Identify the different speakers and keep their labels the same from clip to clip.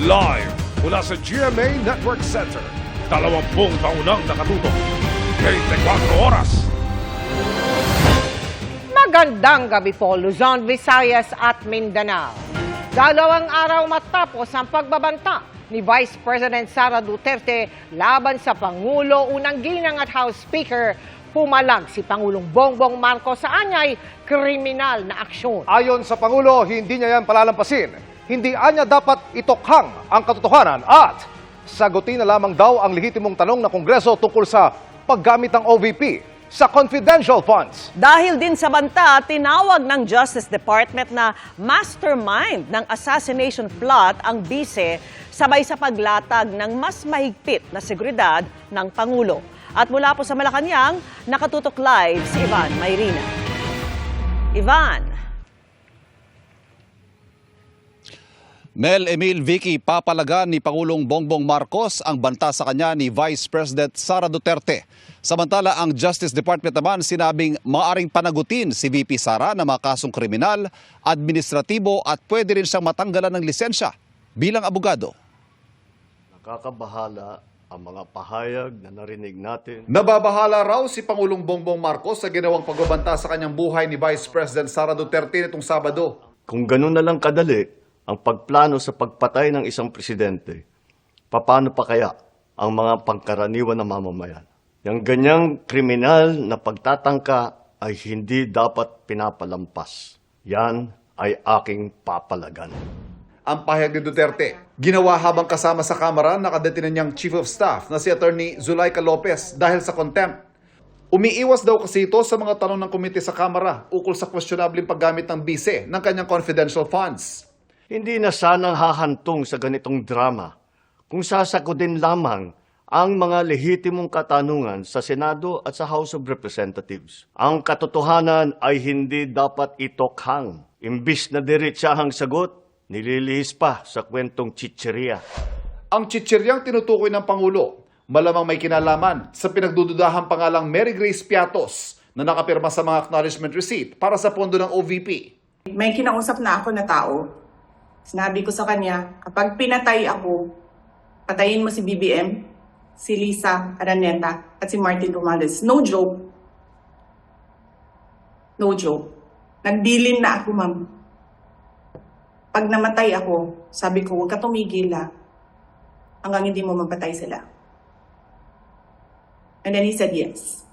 Speaker 1: Live mula sa GMA Network Center. 20 taonang nakatutok. 24 oras.
Speaker 2: Magandang gabi po, Luzon, Visayas at Mindanao. 2 araw matapos ang pagbabanta ni Vice President Sara Duterte laban sa Pangulo, unang ginang at House Speaker, pumalag si Pangulong Bongbong Marcos sa anyay kriminal na aksyon.
Speaker 3: Ayon sa Pangulo, hindi niya yan palalampasin. Hindi anya dapat itokhang ang katotohanan at sagutin na lamang daw ang lehitimong tanong ng Kongreso tungkol sa paggamit ng OVP sa confidential funds.
Speaker 4: Dahil din sa banta, tinawag ng Justice Department na mastermind ng assassination plot ang bise sabay sa paglatag ng mas mahigpit na seguridad ng Pangulo. At mula po sa Malacanang, nakatutok live si Ivan Mayrina. Ivan.
Speaker 5: Mel Emil Vicky, papalagan ni Pangulong Bongbong Marcos ang banta sa kanya ni Vice President Sara Duterte. Samantala, ang Justice Department naman sinabing maaring panagutin si VP Sara na mga kasong kriminal, administratibo at pwede rin siyang matanggalan ng lisensya bilang abogado.
Speaker 6: Nakakabahala ang mga pahayag na narinig natin.
Speaker 3: Nababahala raw si Pangulong Bongbong Marcos sa ginawang pagbabanta sa kanyang buhay ni Vice President Sara Duterte nitong Sabado.
Speaker 6: Kung ganun na lang kadali ang pagplano sa pagpatay ng isang presidente, paano pa kaya ang mga pangkaraniwan na mamamayan? Yang ganyang kriminal na pagtatangka ay hindi dapat pinapalampas. Yan ay aking papalagan.
Speaker 3: Ang pahayag ni Duterte, ginawa habang kasama sa Kamara nakadetinan niyang Chief of Staff na si Attorney Zulaika Lopez dahil sa contempt. Umiiwas daw kasi ito sa mga tanong ng komite sa Kamara ukol sa questionableng paggamit ng bise ng kanyang confidential funds.
Speaker 6: Hindi na sanang hahantong sa ganitong drama kung sasagutin lamang ang mga lehitimong katanungan sa Senado at sa House of Representatives. Ang katotohanan ay hindi dapat itokhang. Imbis na diretsahang sagot, nililihis pa sa kwentong chicheria.
Speaker 3: Ang chicheryang tinutukoy ng Pangulo, malamang may kinalaman sa pinagdududahang pangalang Mary Grace Piatos na nakapirma sa mga acknowledgement receipt para sa pondo ng OVP.
Speaker 7: May kinausap na ako na tao. Sinabi ko sa kanya, kapag pinatay ako, patayin mo si BBM, si Lisa Araneta, at si Martin Romales. No joke. No joke. Nagdilin na ako, ma'am. Pag namatay ako, sabi ko, huwag ka tumigil hanggang hindi mo mapatay sila. And then he said yes.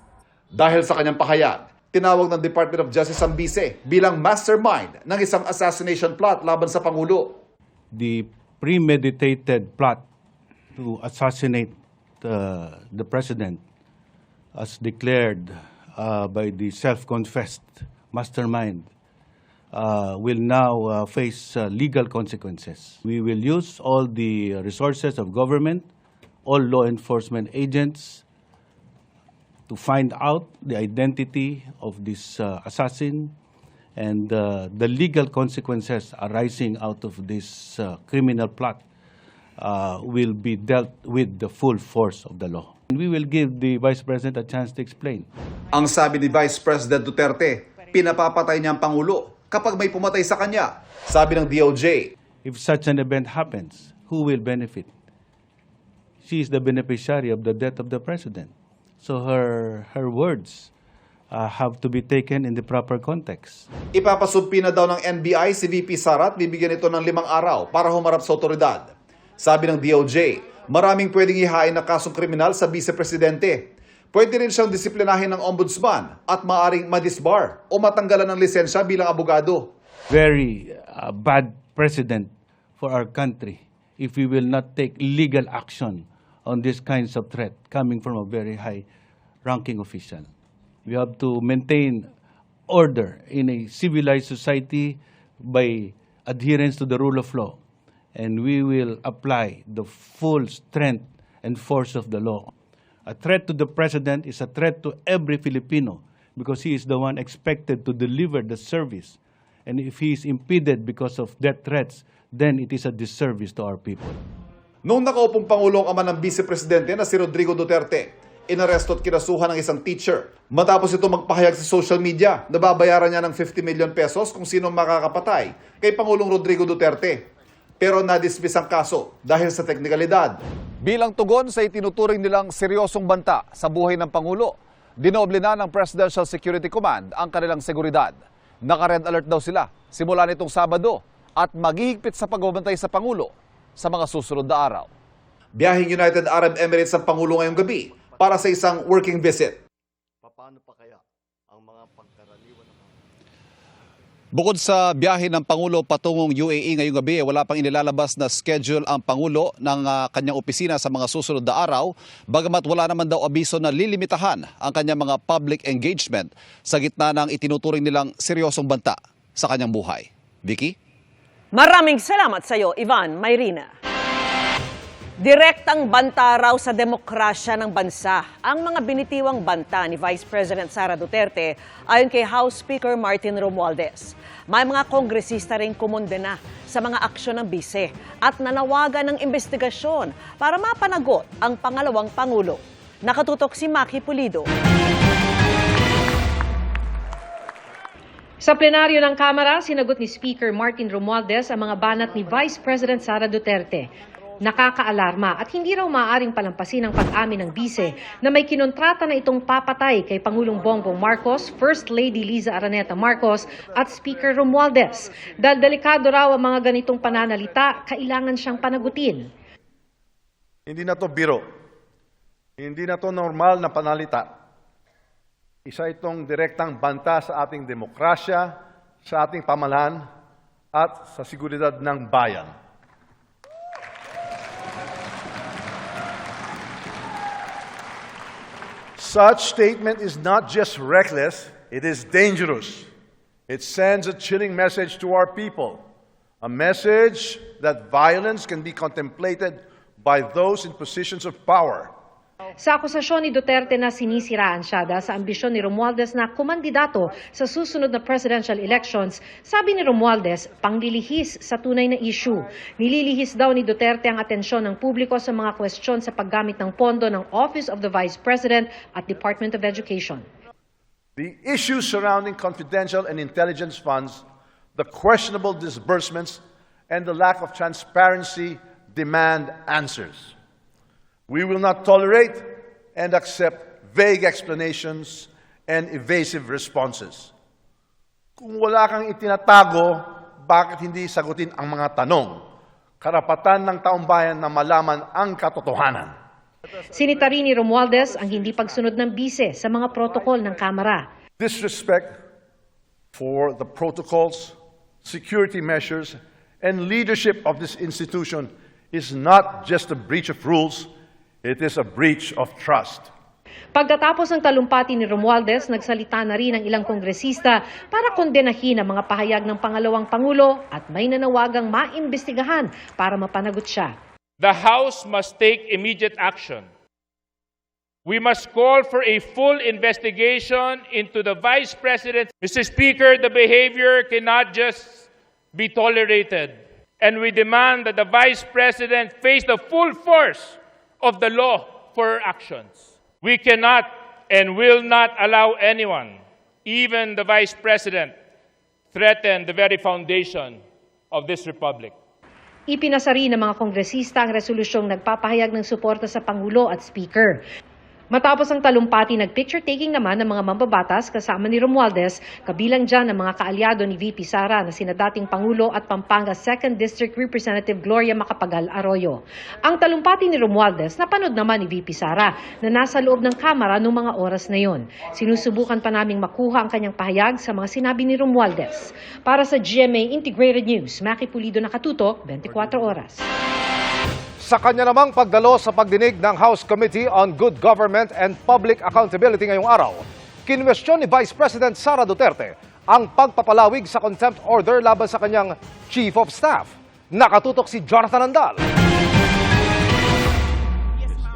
Speaker 3: Dahil sa kanyang pahayag, tinawag ng Department of Justice ang bise bilang mastermind ng isang assassination plot laban sa Pangulo.
Speaker 8: The premeditated plot to assassinate the president, as declared by the self-confessed mastermind, will now face legal consequences. We will use all the resources of government, all law enforcement agents, to find out the identity of this assassin and the legal consequences arising out of this criminal plot will be dealt with the full force of the law. And we will give the Vice President a chance to explain.
Speaker 3: Ang sabi ni Vice President Duterte, pinapapatay niya ang Pangulo kapag may pumatay sa kanya. Sabi ng DOJ,
Speaker 8: If such an event happens, who will benefit? She is the beneficiary of the death of the President. So her words have to be taken in the proper context.
Speaker 3: ipapasumpi na daw ng NBI si VP Sara at bibigyan ito ng 5 araw para humarap sa otoridad. Sabi ng DOJ, maraming pwedeng ihain na kasong kriminal sa vice-presidente. Pwede rin siyang disiplinahin ng ombudsman at maaring madisbar o matanggalan ng lisensya bilang abogado.
Speaker 8: Very bad precedent for our country if we will not take legal action on these kinds of threat coming from a very high-ranking official. We have to maintain order in a civilized society by adherence to the rule of law. And we will apply the full strength and force of the law. A threat to the president is a threat to every Filipino because he is the one expected to deliver the service. And if he is impeded because of death threats, then it is a disservice to our people.
Speaker 3: Noong nakaupong Pangulong ama ng vice-presidente na si Rodrigo Duterte, inaresto at kinasuhan ng isang teacher. Matapos ito magpahayag sa social media, nababayaran niya ng 50 million pesos kung sino makakapatay kay Pangulong Rodrigo Duterte. pero nadismiss ang kaso dahil sa teknikalidad.
Speaker 5: Bilang tugon sa itinuturing nilang seryosong banta sa buhay ng Pangulo, dinoble na ng Presidential Security Command ang kanilang seguridad. Naka-red alert daw sila simula nitong Sabado at maghihigpit sa pagbabantay sa Pangulo sa mga susunod na araw.
Speaker 3: Biyaheng United Arab Emirates ang Pangulo ngayong gabi para sa isang working visit.
Speaker 6: Paano pa kaya ang mga pagkaraniwan ng
Speaker 5: Bukod sa biyahe ng Pangulo patungong UAE ngayong gabi, wala pang inilalabas na schedule ang Pangulo ng kanyang opisina sa mga susunod na araw, bagamat wala naman daw abiso na lilimitahan ang kanyang mga public engagement sa gitna ng itinuturing nilang seryosong banta sa kanyang buhay. Vicky?
Speaker 4: Maraming salamat sa iyo, Ivan Mayrina. Direktang banta raw sa demokrasya ng bansa ang mga binitiwang banta ni Vice President Sara Duterte ayon kay House Speaker Martin Romualdez. May mga kongresista ring kumondena sa mga aksyon ng bise at nanawagan ng investigasyon para mapanagot ang pangalawang Pangulo. Nakatutok si Maki Pulido.
Speaker 9: Sa plenaryo ng Kamara, sinagot ni Speaker Martin Romualdez ang mga banat ni Vice President Sara Duterte. Nakakaalarma at hindi raw maaaring palampasin ang pag-amin ng bise na may kinontrata na itong papatay kay Pangulong Bongbong Marcos, First Lady Liza Araneta Marcos at Speaker Romualdez. Dahil delikado raw ang mga ganitong pananalita, kailangan siyang panagutin.
Speaker 10: Hindi na to biro. Hindi na to normal na panalita. Isa itong direktang banta sa ating demokrasya, sa ating pamahalaan at sa seguridad ng bayan. Such statement is not just reckless, it is dangerous. It sends a chilling message to our people, a message that violence can be contemplated by those in positions of power.
Speaker 9: Sa akusasyon ni Duterte na sinisiraan siya dahil sa ambisyon ni Romualdez na kumandidato sa susunod na presidential elections, sabi ni Romualdez, panglilihis sa tunay na issue. Nililihis daw ni Duterte ang atensyon ng publiko sa mga kwestiyon sa paggamit ng pondo ng Office of the Vice President at Department of Education.
Speaker 10: The issues surrounding confidential and intelligence funds, the questionable disbursements, and the lack of transparency demand answers. We will not tolerate and accept vague explanations and evasive responses. Kung wala kang itinatago, bakit hindi sagutin ang mga tanong? Karapatan ng taong bayan na malaman ang katotohanan.
Speaker 9: Sinita rin ni Romualdez ang hindi pagsunod ng bise sa mga protokol ng Kamara.
Speaker 10: Disrespect for the protocols, security measures, and leadership of this institution is not just a breach of rules, it is a breach of trust.
Speaker 9: Pagkatapos ng talumpati ni Romualdez, nagsalita na rin ang ilang kongresista para kondenahin ang mga pahayag ng pangalawang Pangulo at may nanawagang maimbestigahan para mapanagot siya.
Speaker 11: The House must take immediate action. We must call for a full investigation into the Vice President. Mr. Speaker, the behavior cannot just be tolerated, and we demand that the Vice President face the full force of the law for her actions. We cannot and will not allow anyone, even the Vice President, threaten the very foundation of this republic.
Speaker 9: Ipinasari ng mga kongresista ang resolusyong nagpapahayag ng suporta sa Pangulo at Speaker. Matapos ang talumpati, nag-picture-taking naman ng mga mambabatas kasama ni Romualdez, kabilang dyan ang mga kaalyado ni VP Sara na sina dating Pangulo at Pampanga 2nd District Representative Gloria Macapagal Arroyo. Ang talumpati ni Romualdez napanood naman ni VP Sara na nasa loob ng Kamara noong mga oras na yon. Sinusubukan pa naming makuha ang kanyang pahayag sa mga sinabi ni Romualdez. Para sa GMA Integrated News, Maki Pulido, nakatutok, 24 oras.
Speaker 1: Sa kanya namang pagdalo sa pagdinig ng House Committee on Good Government and Public Accountability ngayong araw, kinwestiyon ni Vice President Sara Duterte ang pagpapalawig sa contempt order laban sa kanyang Chief of Staff. Nakatutok si Jonathan Andal.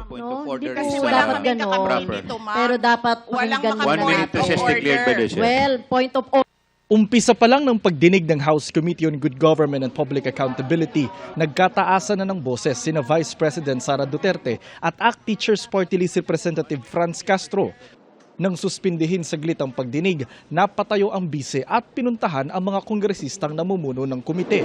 Speaker 12: No, hindi
Speaker 13: Kasi
Speaker 12: po
Speaker 13: wala
Speaker 12: dapat
Speaker 13: kaming
Speaker 12: ganon.
Speaker 13: nakapain dito, ma'am.
Speaker 12: Pero dapat
Speaker 13: Walang
Speaker 12: pakinggan
Speaker 13: mga
Speaker 12: mo
Speaker 13: point of order.
Speaker 12: Well, point of order.
Speaker 14: Umpisa pa lang ng pagdinig ng House Committee on Good Government and Public Accountability, nagkataasan na ng boses sina Vice President Sara Duterte at ACT Teachers Party List Representative Franz Castro. Nang suspindihin saglit ang pagdinig, napatayo ang bise at pinuntahan ang mga kongresistang namumuno ng komite.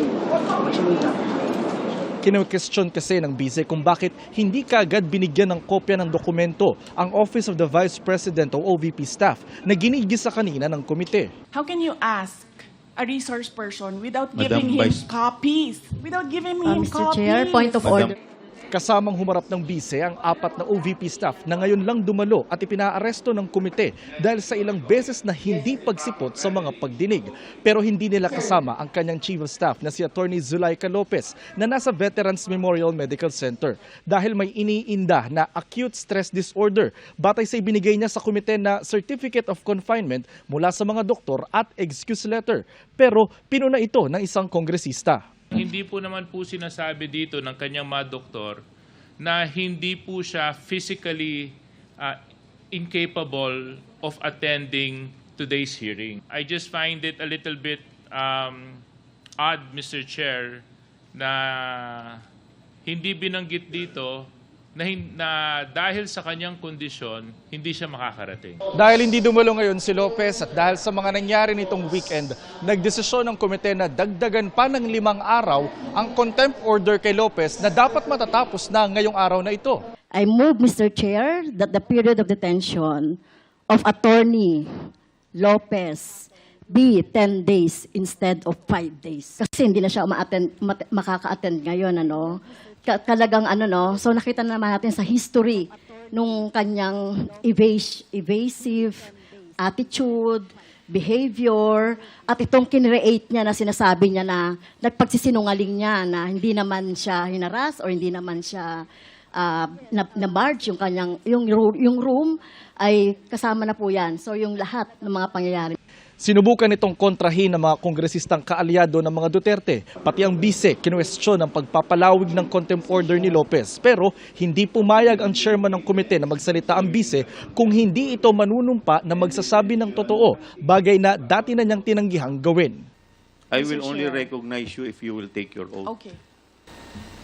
Speaker 14: Kinu-question kasi ng bise kung bakit hindi kaagad binigyan ng kopya ng dokumento ang Office of the Vice President o OVP staff na ginigisa kanina ng komite.
Speaker 13: How can you ask a resource person without giving him copies? Without giving him
Speaker 12: Mr.
Speaker 13: copies?
Speaker 12: Chair, point of order.
Speaker 14: Kasamang humarap ng bise ang 4 na OVP staff na ngayon lang dumalo at ipinaaresto ng komite dahil sa ilang beses na hindi pagsipot sa mga pagdinig. Pero hindi nila kasama ang kanyang chief of staff na si Attorney Zulaika Lopez na nasa Veterans Memorial Medical Center dahil may iniinda na acute stress disorder batay sa ibinigay niya sa komite na Certificate of Confinement mula sa mga doktor at excuse letter. Pero pinuna ito ng isang kongresista.
Speaker 11: Hindi po naman po sinasabi dito ng kanyang mga doktor na hindi po siya physically incapable of attending today's hearing. I just find it a little bit odd, Mr. Chair, na hindi binanggit dito na dahil sa kanyang kondisyon, hindi siya makakarating.
Speaker 14: Dahil hindi dumalo ngayon si Lopez at dahil sa mga nangyari nitong weekend, nagdesisyon ng komite na dagdagan pa ng 5 araw ang contempt order kay Lopez na dapat matatapos na ngayong araw na ito.
Speaker 12: I move, Mr. Chair, that the period of detention of Attorney Lopez be 10 days instead of 5 days. Kasi hindi na siya makaka-attend ngayon, ano. Talagang so nakita naman natin sa history nung kanyang evasive attitude, behavior, at itong kinreate niya na sinasabi niya na nagpagsisinungaling niya na hindi naman siya hinaras or hindi naman siya na-barge yung kanyang yung room ay kasama na po yan. So yung lahat ng mga pangyayari.
Speaker 14: Sinubukan itong kontrahin ng mga kongresistang kaalyado ng mga Duterte. Pati ang bise, kinuwestiyon ang pagpapalawig ng contempt order ni Lopez. Pero hindi pumayag ang chairman ng komite na magsalita ang bise kung hindi ito manunumpa na magsasabi ng totoo, bagay na dati na niyang tinanggihang gawin.
Speaker 15: I will only recognize you if you will take your oath.
Speaker 13: Okay.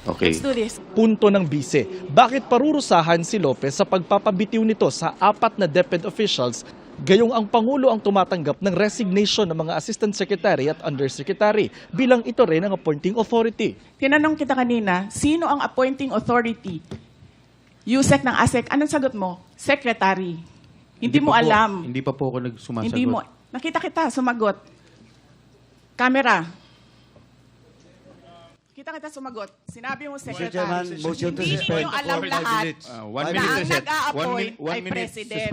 Speaker 15: Okay.
Speaker 13: Let's do this.
Speaker 14: Punto ng bise, bakit parurusahan si Lopez sa pagpapabitiw nito sa 4 na DepEd officials, gayong ang Pangulo ang tumatanggap ng resignation ng mga Assistant Secretary at Undersecretary bilang ito rin ang appointing authority.
Speaker 13: Tinanong kita kanina, sino ang appointing authority? USEC ng ASEC. Anong sagot mo? Secretary. Hindi mo alam.
Speaker 15: Hindi pa po ako nagsumasagot.
Speaker 13: Hindi mo. Nakita kita, sumagot. Camera. Kita sumagot. Sinabi mo, Secretary. Hindi ninyo alam lahat na ang nag-a-appoint ay President.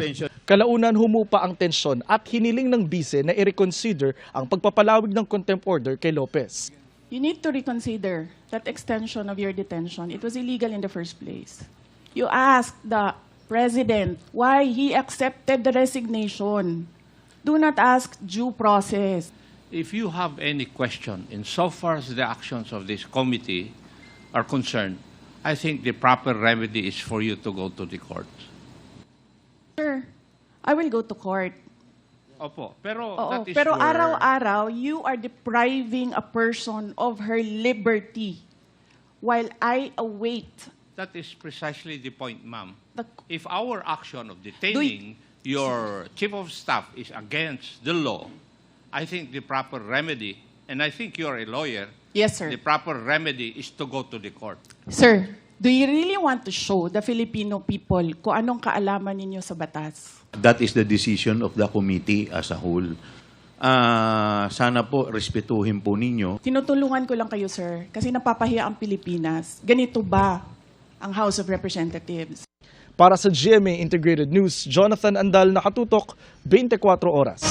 Speaker 14: Kalaunan humupa ang tensyon at hiniling ng bise na i-reconsider ang pagpapalawig ng contempt order kay Lopez.
Speaker 13: You need to reconsider that extension of your detention. It was illegal in the first place. You asked the President why he accepted the resignation. Do not ask due process.
Speaker 16: If you have any question insofar as the actions of this committee are concerned, I think the proper remedy is for you to go to the court.
Speaker 13: Sir, I will go to court.
Speaker 16: Opo, pero
Speaker 13: Oo,
Speaker 16: that is
Speaker 13: pero
Speaker 16: your...
Speaker 13: araw-araw, you are depriving a person of her liberty while I await.
Speaker 16: That is precisely the point, ma'am.
Speaker 13: The-
Speaker 16: If our action of detaining your chief of staff is against the law, I think the proper remedy, and I think you're a lawyer,
Speaker 13: Yes, sir.
Speaker 16: the proper remedy is to go to the court.
Speaker 13: Sir, do you really want to show the Filipino people kung anong kaalaman ninyo sa batas?
Speaker 15: That is the decision of the committee as a whole. Sana po, respetuhin po ninyo.
Speaker 13: Tinutulungan ko lang kayo, sir, kasi napapahiya ang Pilipinas. Ganito ba ang House of Representatives?
Speaker 14: Para sa GMA Integrated News, Jonathan Andal, nakatutok, 24 oras.